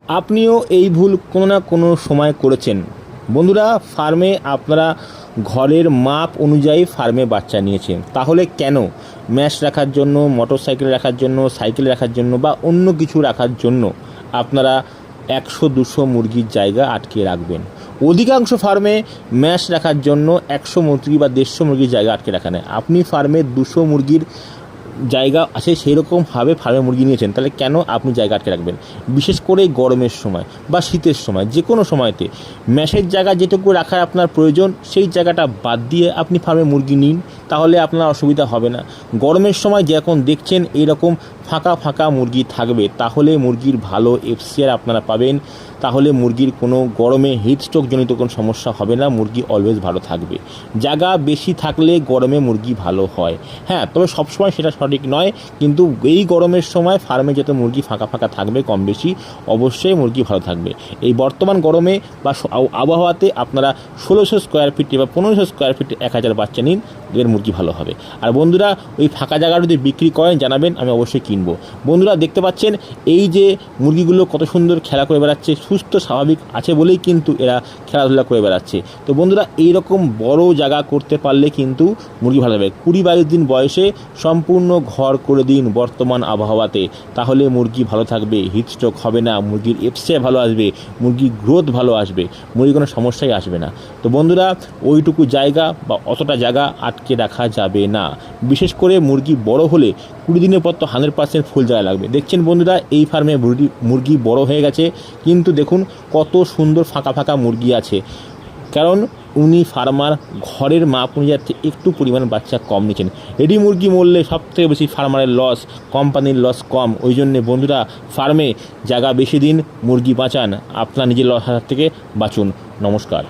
আপনিও এই ভুল কোনো না কোনো সময় করেছেন। বন্ধুরা, ফার্মে আপনারা ঘরের মাপ অনুযায়ী ফার্মে বাচ্চা নিয়েছেন, তাহলে কেন ম্যাশ রাখার জন্য, মোটর সাইকেল রাখার জন্য, সাইকেল রাখার জন্য বা অন্য কিছু রাখার জন্য আপনারা 100-200 মুরগির জায়গা আটকে রাখবেন? অধিকাংশ ফার্মে ম্যাশ রাখার জন্য 100 মুরগি বা 150 মুরগির জায়গা আটকে রাখা নেয়। আপনি ফার্মে 200 মুরগির জায়গা আছে, সেই রকমভাবে ফার্মে মুরগি নিয়েছেন, তাহলে কেন আপনি জায়গা আটকে রাখবেন? বিশেষ করে গরমের সময় বা শীতের সময়, যে কোনো সময়তে ম্যাশের জায়গা যেটুকু রাখার আপনার প্রয়োজন, সেই জায়গাটা বাদ দিয়ে আপনি ফার্মে মুরগি নিন, তাহলে আপনার অসুবিধা হবে না। গরমের সময় যখন দেখছেন এইরকম ফাঁকা ফাঁকা মুরগি থাকবে, তাহলে মুরগির ভালো এফসিআর আপনারা পাবেন, তাহলে মুরগির কোনো গরমে হিটস্ট্রোকজনিত কোনো সমস্যা হবে না, মুরগি অলওয়েজ ভালো থাকবে। জায়গা বেশি থাকলে গরমে মুরগি ভালো হয়, হ্যাঁ, তবে সবসময় সেটা সঠিক নয়। কিন্তু এই গরমের সময় ফার্মে যত মুরগি ফাঁকা ফাঁকা থাকবে কম বেশি, অবশ্যই মুরগি ভালো থাকবে। এই বর্তমান গরমে বা আবহাওয়াতে আপনারা 1600 স্কোয়ার ফিটে বা 1500 স্কোয়ার ফিটে 1000 বাচ্চা নিন, এর মুরগি ভালো হবে। আর বন্ধুরা, ওই ফাঁকা জায়গা যদি বিক্রি করেন জানাবেন, আমি অবশ্যই কিনবো। বন্ধুরা, দেখতে পাচ্ছেন এই যে মুরগিগুলো কত সুন্দর খেলা করে বেড়াচ্ছে, সুস্থ স্বাভাবিক আছে বলেই কিন্তু এরা খেলাধুলা করে বেড়াচ্ছে। তো বন্ধুরা, এইরকম বড় জায়গা করতে পারলে কিন্তু মুরগি ভালো হবে। 20-22 দিন বয়সে সম্পূর্ণ ঘর করে দিন বর্তমান আবহাওয়াতে, তাহলে মুরগি ভালো থাকবে, হিটস্ট্রোক হবে না, মুরগির এফসিআই ভালো আসবে, মুরগির গ্রোথ ভালো আসবে, মুরগির কোনো সমস্যাই আসবে না। তো বন্ধুরা, ওইটুকু জায়গা বা অতটা জায়গা আটকে রাখা যাবে না। বিশেষ করে মুরগি বড় হলে 20 দিনের পর তো 100% ফুল জায়গা লাগবে। দেখছেন বন্ধুরা, এই ফার্মে মুরগি বড় হয়ে গেছে, কিন্তু দেখুন কত সুন্দর ফাঁকা ফাঁকা মুরগি আছে, কারণ উনি ফার্মার ঘরের মাপ অনুযায়ী একটু পরিমাণ বাচ্চা কম নিচ্ছেন। রেডি মুরগি মরলে সবথেকে বেশি ফার্মারের লস, কোম্পানির লস কম। ওই জন্যে বন্ধুরা, ফার্মে জায়গা বেশি দিন, মুরগি বাঁচান, আপনার নিজের লস থেকে বাঁচুন। নমস্কার।